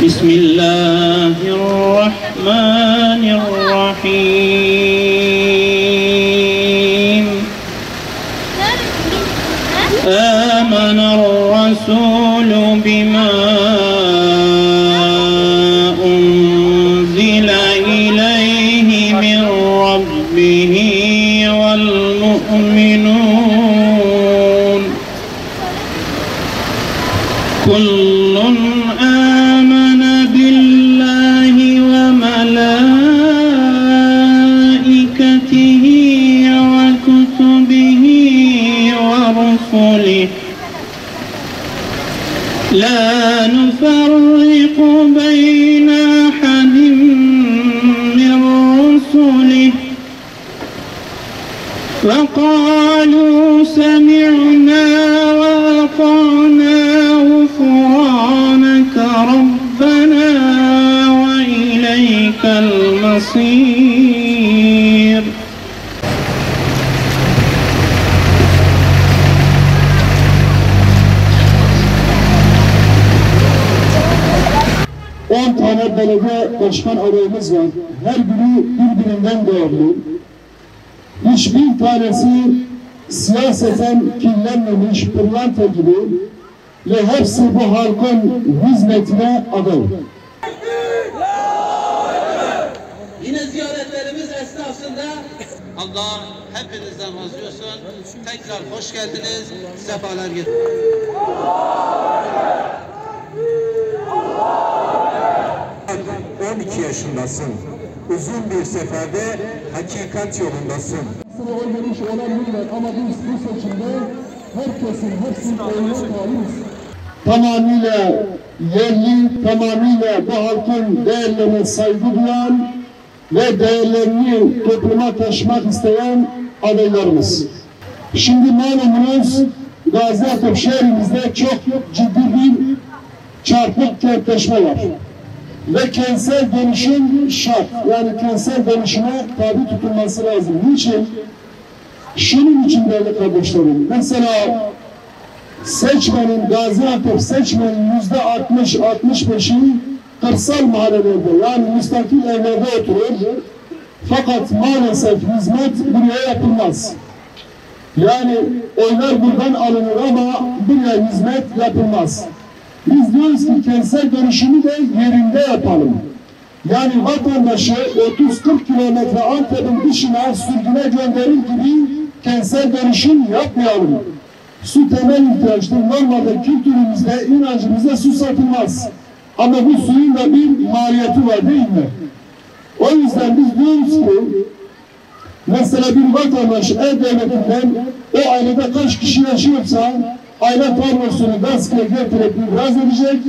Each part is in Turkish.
بسم الله الرحمن الرحيم آمن الرسول بما أنزل إليه من ربه والمؤمنون كل آمن بالله وملائكته وكتبه ورسله لا نفرق بين أحد من رسله وقالوا سمعنا وأطعنا غفرانك ربنا وإليك المصير. On tane belediye başkan adayımız var. Her biri birbirinden değerli. Hiçbir tanesi siyaseten kirlenmemiş pırlanta gibi ve hepsi bu halkın hizmetine aday. Yine ziyaretlerimiz esnasında Allah hepinizden razı olsun. Tekrar hoş geldiniz. Sefalar getirdiniz. 12 yaşındasın. Uzun bir seferde hakikat yolundasın. Oy vermiş olabilirler ama biz bu seçimde hepsinin oyuna talibiz. Tamamıyla yerli, tamamıyla bu halkın değerlerine saygı duyan ve değerlerini topluma taşımak isteyen adaylarımız. Şimdi malumunuz Gaziantep şehrimizde çok ciddi bir çarpık kentleşme var. Ve kentsel dönüşüm şart. Yani kentsel dönüşüme tabi tutulması lazım. Niçin? Şunun için değerli kardeşlerim. Mesela seçmenin, Gaziantep seçmenin %60-65'i kırsal mahallelerde yani müstakil evlerde oturur. Fakat maalesef hizmet buraya yapılmaz. Yani oylar buradan alınır ama buraya hizmet yapılmaz. Biz diyoruz ki kentsel dönüşümü de yerinde yapalım. Yani vatandaşı 30-40 kilometre Antep'in dışına sürgüne gönderir gibi kentsel dönüşüm yapmayalım. Su temel ihtiyaçtır. Normalde kültürümüzde, inancımızda su satılmaz. Ama bu suyun da bir maliyeti var değil mi? O yüzden biz diyoruz ki mesela bir vatandaş E-Devleti'nden o ailede kaç kişi yaşıyorsa aile tablosunu gazeteye getirip ibraz edecek.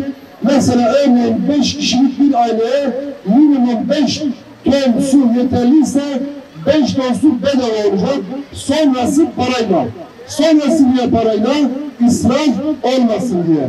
Mesela örneğin 5 kişilik bir aileye minimum 5 ton su yeterliyse 5 ton su bedava olacak. Sonrası parayla. Sonrası diye parayla israf olmasın diye.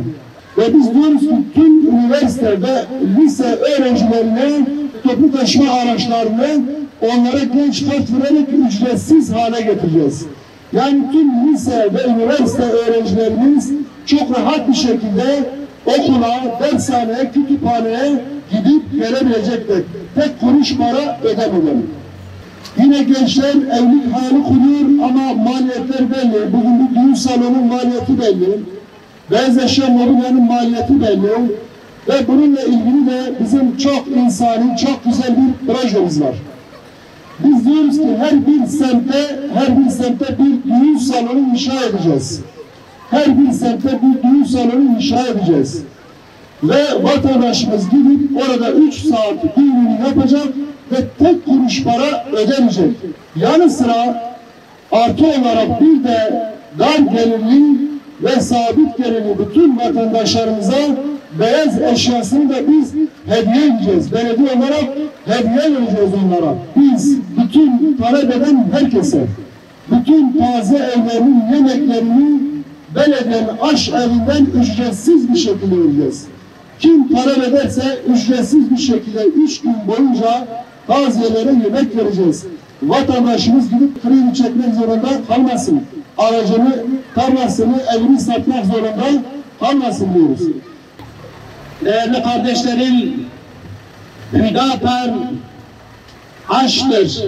Ve biz diyoruz ki tüm üniversitede lise öğrencilerine toplu taşıma araçlarını onlara genç kart vererek ücretsiz hale getireceğiz. Yani tüm lise ve üniversite öğrencilerimiz çok rahat bir şekilde okula, dershaneye, kütüphaneye gidip gelebilecekler. Tek kuruş para ödemeden. Yine gençler evlilik hayali kuruyor ama maliyetler belli. Bugün bir düğün salonun maliyeti belli. Beyaz eşya mobilyanın maliyeti belli. Ve bununla ilgili de bizim çok insani, çok güzel bir projemiz var. Biz diyoruz ki her bir semtte bir düğün salonu inşa edeceğiz. Her bir semtte bir düğün salonu inşa edeceğiz. Ve vatandaşımız gidip orada 3 saat düğününü yapacak ve tek kuruş para ödemeyecek. Yanı sıra artı olarak bir de dar gelirli ve sabit gelirli bütün vatandaşlarımıza beyaz eşyasını da biz hediye edeceğiz. Belediye olarak hediye vereceğiz onlara. Biz bütün talep eden herkese, bütün taze evlerinin yemeklerini belediyenin aş evinden ücretsiz bir şekilde vereceğiz. Kim talep ederse ücretsiz bir şekilde 3 gün boyunca taziyelere yemek vereceğiz. Vatandaşımız gidip kredi çekmek zorunda kalmasın. Aracını, tarlasını, evini satmak zorunda kalmasın diyoruz. Değerli kardeşlerim, Hüdapar aşktır,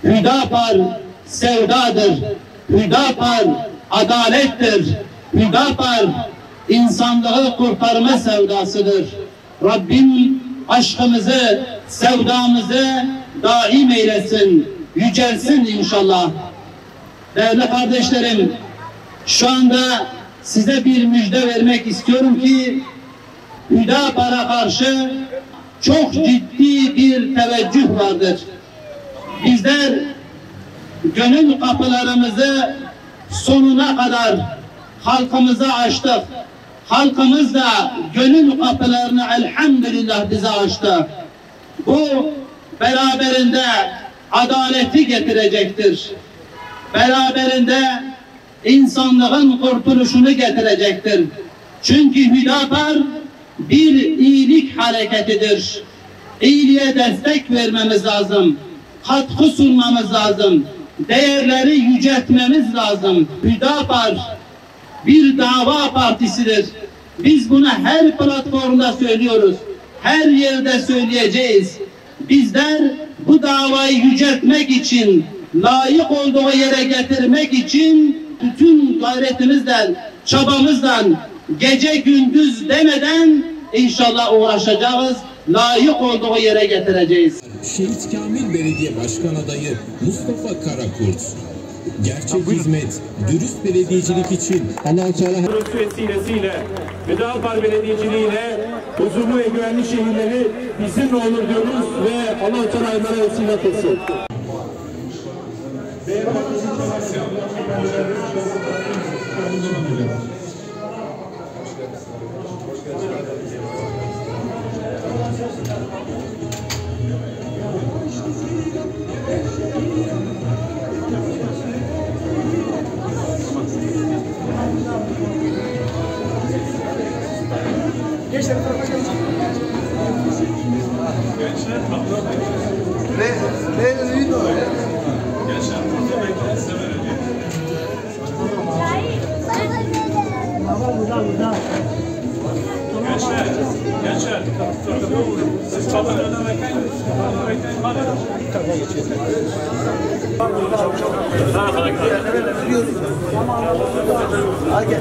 Hüdapar sevdadır, Hüdapar adalettir, Hüdapar insanlığı kurtarma sevdasıdır. Rabbim aşkımızı, sevdamızı daim eylesin, yücelsin inşallah. Değerli kardeşlerim, şu anda size bir müjde vermek istiyorum ki Hüdapar'a karşı çok ciddi bir teveccüh vardır. Bizler gönül kapılarımızı sonuna kadar halkımıza açtık. Halkımız da gönül kapılarını elhamdülillah bize açtı. Bu beraberinde adaleti getirecektir. Beraberinde insanlığın kurtuluşunu getirecektir. Çünkü Hüdapar bir iyilik hareketidir. İyiliğe destek vermemiz lazım. Katkı sunmamız lazım. Değerleri yüceltmemiz lazım. Hüdapar bir dava partisidir. Biz bunu her platformda söylüyoruz. Her yerde söyleyeceğiz. Bizler bu davayı yüceltmek için, layık olduğu yere getirmek için bütün gayretimizden, çabamızdan, gece gündüz demeden inşallah uğraşacağız. Layık olduğu yere getireceğiz. Şehit Kamil Belediye Başkan Adayı Mustafa Karakurt. Gerçek hizmet, dürüst belediyecilik için Allah-u Teala vesilesiyle Hüdapar Belediyeciliğiyle huzurlu ve güvenli şehirleri bizimle olur diyoruz ve Allah-u Teala onlara vesile kılsın. Gençler, siz kapılarına bekleyin. Hadi.